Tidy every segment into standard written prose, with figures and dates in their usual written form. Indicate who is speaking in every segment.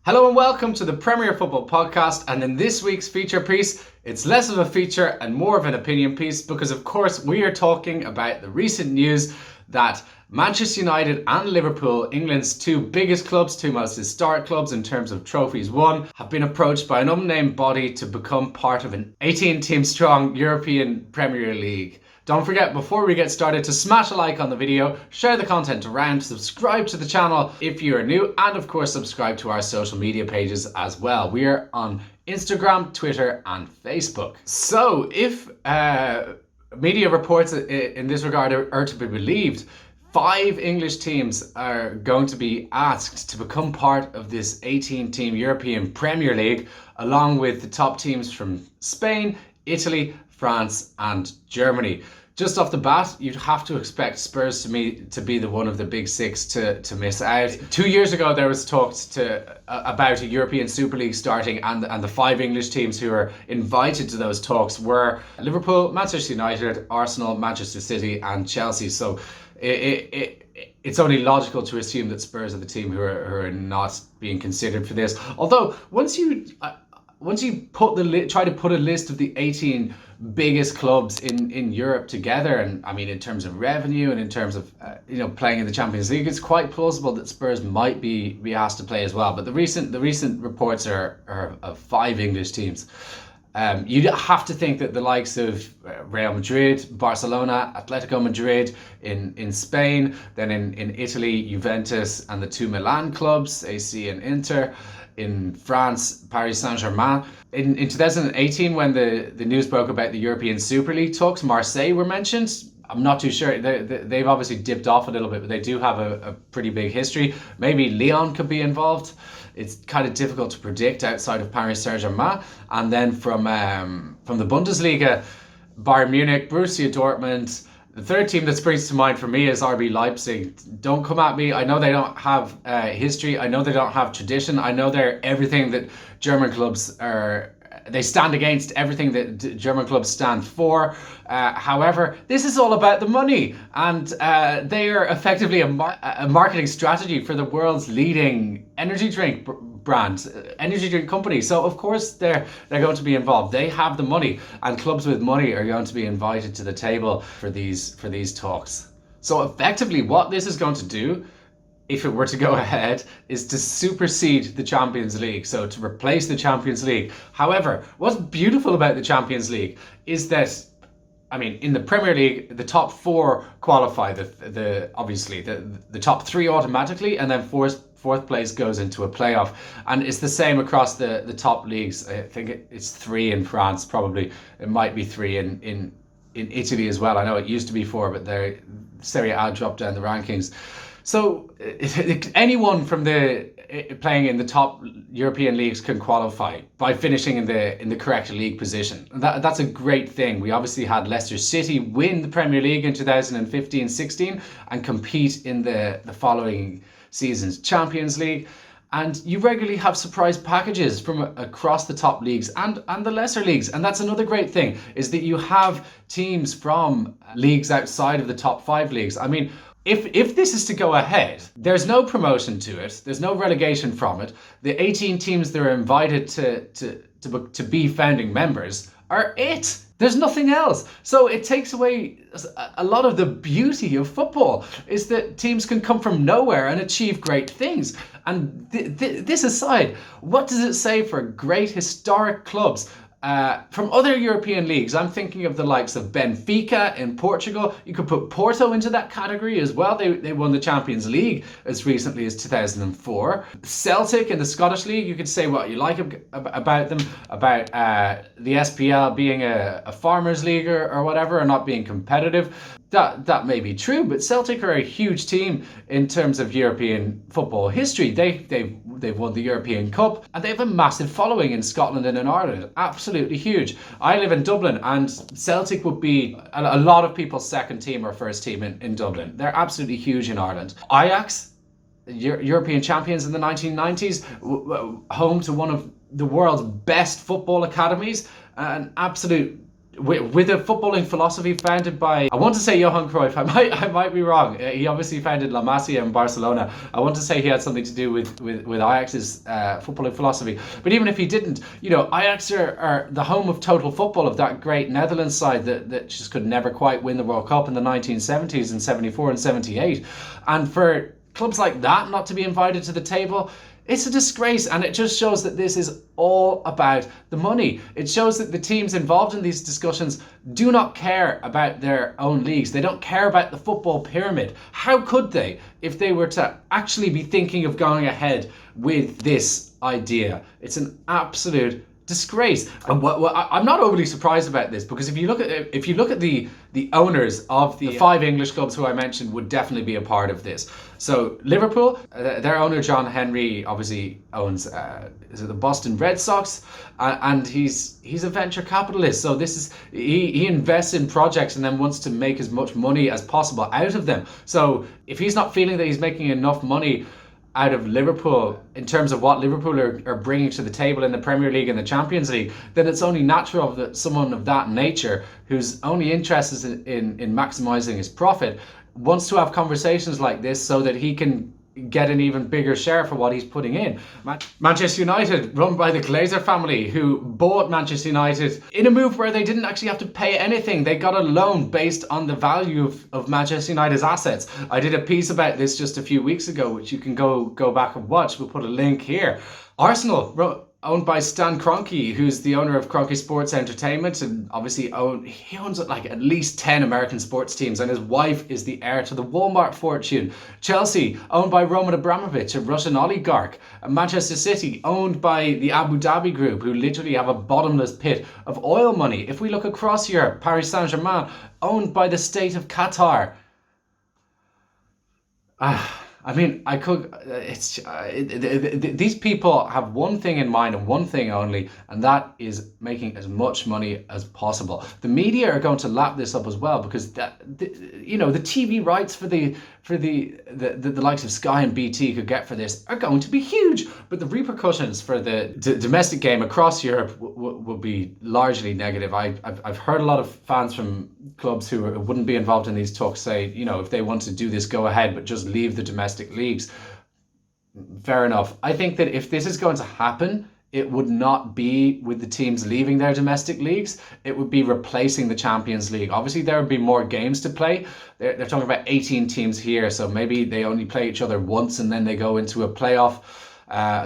Speaker 1: Hello and welcome to the Premier Football Podcast, and in this week's feature piece, it's less of a feature and more of an opinion piece because of course we are talking about the recent news that Manchester United and Liverpool, England's two biggest clubs, two most historic clubs in terms of trophies won, have been approached by an unnamed body to become part of an 18-team strong European Premier League. Don't forget, before we get started, to smash a like on the video, share the content around, subscribe to the channel if you are new, and of course subscribe to our social media pages as well. We are on Instagram, Twitter and Facebook. So if media reports in this regard are to be believed, 5 English teams are going to be asked to become part of this 18-team European Premier League, along with the top teams from Spain, Italy, France and Germany. Just off the bat, you'd have to expect Spurs to be the one of the big six to miss out. 2 years ago, there was talks about a European Super League starting, and the 5 English teams who were invited to those talks were Liverpool, Manchester United, Arsenal, Manchester City and Chelsea. So it's only logical to assume that Spurs are the team who are not being considered for this. Although once you try to put a list of the 18 biggest clubs in Europe together, and I mean in terms of revenue and in terms of playing in the Champions League, it's quite plausible that Spurs might be asked to play as well. But the recent reports are of 5 English teams. You'd have to think that the likes of Real Madrid, Barcelona, Atletico Madrid in Spain, then in Italy, Juventus and the 2 Milan clubs, AC and Inter. In France, Paris Saint-Germain. In 2018, when the news broke about the European Super League talks, Marseille were mentioned. I'm not too sure. They've obviously dipped off a little bit, but they do have a pretty big history. Maybe Lyon could be involved. It's kind of difficult to predict outside of Paris Saint-Germain. And then from the Bundesliga, Bayern Munich, Borussia Dortmund. The third team that springs to mind for me is RB Leipzig. Don't come at me. I know they don't have history. I know they don't have tradition. I know they're everything that German clubs are. They stand against everything that German clubs stand for. However, this is all about the money, and they are effectively a marketing strategy for the world's leading energy drink brand, energy drink company. So of course they're going to be involved. They have the money, and clubs with money are going to be invited to the table for these talks. So effectively, what this is going to do, if it were to go ahead, is to supersede the Champions League, so to replace the Champions League. However, what's beautiful about the Champions League is that, I mean, in the Premier League, the top 4 qualify. Obviously the top 3 automatically, and then fourth place goes into a playoff. And it's the same across the top leagues. I think it's 3 in France, probably. It might be 3 in Italy as well. I know it used to be 4, but Serie A dropped down the rankings. So anyone from playing in the top European leagues can qualify by finishing in the correct league position. That's a great thing. We obviously had Leicester City win the Premier League in 2015-16 and compete in the following season's Champions League. And you regularly have surprise packages from across the top leagues and the lesser leagues. And that's another great thing, is that you have teams from leagues outside of the top 5 leagues. I mean, if this is to go ahead, there's no promotion to it. There's no relegation from it. The 18 teams that are invited to be founding members are it. There's nothing else. So it takes away a lot of the beauty of football, is that teams can come from nowhere and achieve great things. And this aside, what does it say for great historic clubs from other European leagues? I'm thinking of the likes of Benfica in Portugal. You could put Porto into that category as well. They won the Champions League as recently as 2004. Celtic in the Scottish League, you could say what you like about them, about the SPL being a farmers league or whatever, or not being competitive. That may be true, but Celtic are a huge team in terms of European football history. They've won the European Cup, and they have a massive following in Scotland and in Ireland. Absolutely huge. I live in Dublin, and Celtic would be a lot of people's second team or first team in Dublin. They're absolutely huge in Ireland. Ajax, European champions in the 1990s, home to one of the world's best football academies, an absolute with a footballing philosophy founded by, I want to say Johan Cruyff. I might be wrong. He obviously founded La Masia in Barcelona. I want to say he had something to do with Ajax's footballing philosophy. But even if he didn't, Ajax are the home of total football, of that great Netherlands side that just could never quite win the World Cup in the 1970s and 74 and 78. And for clubs like that not to be invited to the table, it's a disgrace, and it just shows that this is all about the money. It shows that the teams involved in these discussions do not care about their own leagues. They don't care about the football pyramid. How could they if they were to actually be thinking of going ahead with this idea? It's an absolute disgrace. And I'm not overly surprised about this, because if you look at the owners of the 5 English clubs who I mentioned would definitely be a part of this. So Liverpool, their owner John Henry obviously owns is it the Boston Red Sox, and he's a venture capitalist. So he invests in projects and then wants to make as much money as possible out of them. So if he's not feeling that he's making enough money out of Liverpool in terms of what Liverpool are bringing to the table in the Premier League and the Champions League, then it's only natural that someone of that nature, who's only interested in maximising his profit, wants to have conversations like this so that he can get an even bigger share for what he's putting in. Manchester United, run by the Glazer family, who bought Manchester United in a move where they didn't actually have to pay anything. They got a loan based on the value of Manchester United's assets. I did a piece about this just a few weeks ago, which you can go back and watch. We'll put a link here. Arsenal, owned by Stan Kroenke, who's the owner of Kroenke Sports Entertainment, and obviously he owns like at least 10 American sports teams, and his wife is the heir to the Walmart fortune. Chelsea, owned by Roman Abramovich, a Russian oligarch. And Manchester City, owned by the Abu Dhabi Group, who literally have a bottomless pit of oil money. If we look across Europe, Paris Saint-Germain, owned by the state of Qatar. I mean, these people have one thing in mind and one thing only, and that is making as much money as possible. The media are going to lap this up as well, because the TV rights for the likes of Sky and BT could get for this are going to be huge, but the repercussions for the domestic game across Europe will be largely negative. I've heard a lot of fans from clubs who wouldn't be involved in these talks say, if they want to do this, go ahead, but just leave the domestic leagues. Fair enough. I think that if this is going to happen, it would not be with the teams leaving their domestic leagues. It would be replacing the Champions League. Obviously, there would be more games to play. They're talking about 18 teams here, so maybe they only play each other once and then they go into a playoff,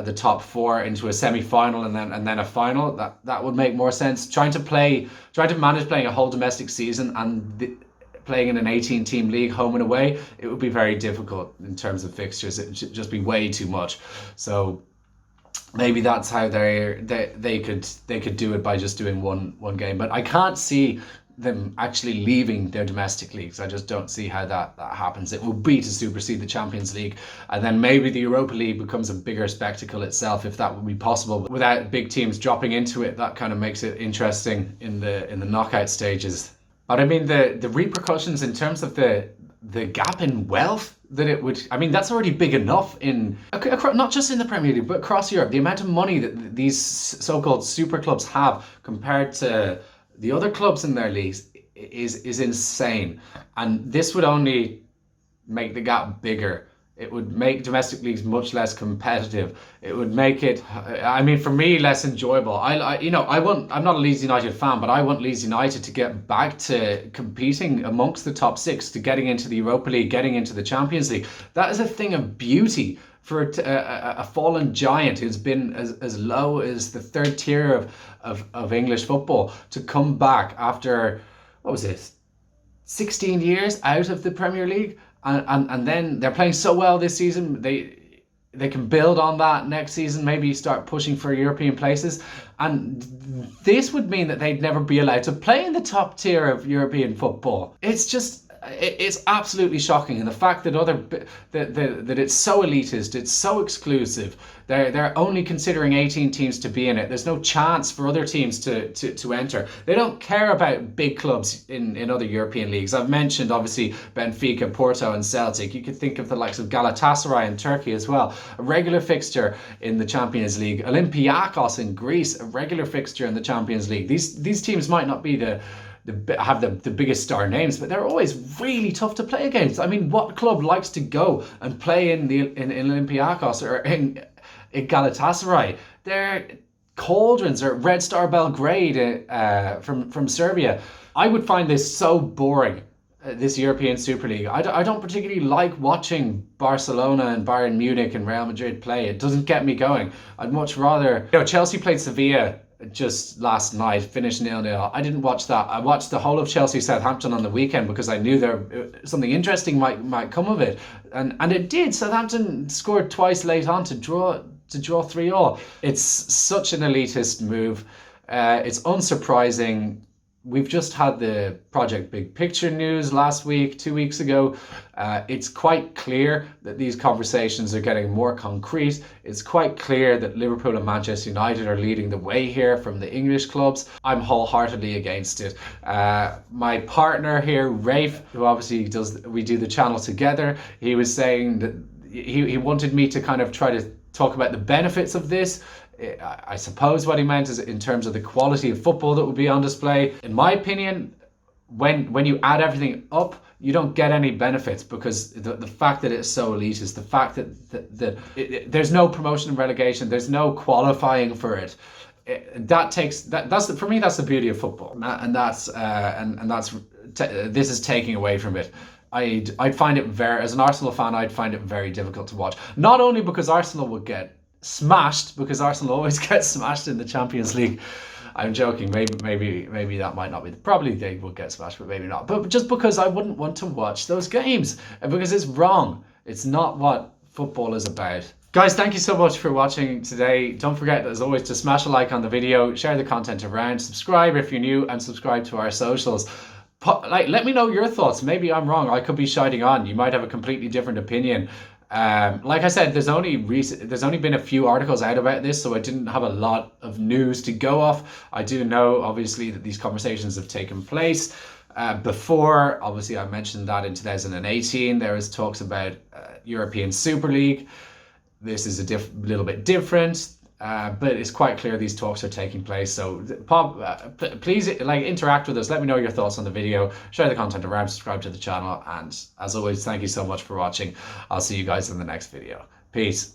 Speaker 1: the top 4 into a semi-final and then a final. That would make more sense. Trying to manage playing a whole domestic season and playing in an 18-team league, home and away, it would be very difficult in terms of fixtures. It would just be way too much. So maybe that's how they could do it, by just doing one game. But I can't see them actually leaving their domestic leagues. I just don't see how that happens. It will be to supersede the Champions League, and then maybe the Europa League becomes a bigger spectacle itself, if that would be possible. But without big teams dropping into it, that kind of makes it interesting in the knockout stages. But I mean, the repercussions in terms of the gap in wealth that it would, I mean, that's already big enough not just in the Premier League, but across Europe. The amount of money that these so-called super clubs have compared to the other clubs in their leagues is insane. And this would only make the gap bigger. It would make domestic leagues much less competitive. It would make it, I mean, for me, less enjoyable. I'm not a Leeds United fan, but I want Leeds United to get back to competing amongst the top 6, to getting into the Europa League, getting into the Champions League. That is a thing of beauty for a fallen giant who's been as low as the 3rd tier of English football to come back after, 16 years out of the Premier League. And then they're playing so well this season, they can build on that next season, maybe start pushing for European places. And this would mean that they'd never be allowed to play in the top tier of European football. It's just It's absolutely shocking, and the fact that that it's so elitist, it's so exclusive. They're only considering 18 teams to be in it. There's no chance for other teams to enter. They don't care about big clubs in other European leagues. I've mentioned obviously Benfica, Porto, and Celtic. You could think of the likes of Galatasaray in Turkey as well, a regular fixture in the Champions League. Olympiacos in Greece, a regular fixture in the Champions League. These teams might not be have the biggest star names, but they're always really tough to play against. I mean, what club likes to go and play in Olympiacos or in Galatasaray? They're cauldrons, or Red Star Belgrade from Serbia. I would find this so boring, this European Super League. I don't particularly like watching Barcelona and Bayern Munich and Real Madrid play. It doesn't get me going. I'd much rather... Chelsea played Sevilla just last night, finished 0-0. I didn't watch that. I watched the whole of Chelsea Southampton on the weekend because I knew something interesting might come of it, and it did. Southampton scored twice late on to draw 3-3. It's such an elitist move. It's unsurprising. We've just had the Project Big Picture news last week, 2 weeks ago. It's quite clear that these conversations are getting more concrete. It's quite clear that Liverpool and Manchester United are leading the way here from the English clubs. I'm wholeheartedly against it. My partner here, Rafe, who obviously we do the channel together, he was saying that he wanted me to kind of try to talk about the benefits of this. I suppose what he meant is in terms of the quality of football that would be on display. In my opinion, when you add everything up, you don't get any benefits, because the fact that it's so elitist, the fact that there's no promotion and relegation, there's no qualifying for it. For me, that's the beauty of football, and this is taking away from it. I'd find it as an Arsenal fan, I'd find it very difficult to watch. Not only because Arsenal would get smashed, because Arsenal always get smashed in the Champions League. I'm joking. Maybe that might not be. Probably they will get smashed, but maybe not. But just because I wouldn't want to watch those games, because it's wrong. It's not what football is about. Guys, thank you so much for watching today. Don't forget, as always, to smash a like on the video, share the content around, subscribe if you're new, and subscribe to our socials. Let me know your thoughts. Maybe I'm wrong. I could be shining on. You might have a completely different opinion. Like I said, there's only been a few articles out about this, so I didn't have a lot of news to go off. I do know, obviously, that these conversations have taken place before. Obviously, I mentioned that in 2018 there was talks about European Super League. This is a little bit different, but it's quite clear these talks are taking place. So please interact with us. Let me know your thoughts on the video. Share the content around. Subscribe to the channel. And as always, thank you so much for watching. I'll see you guys in the next video. Peace.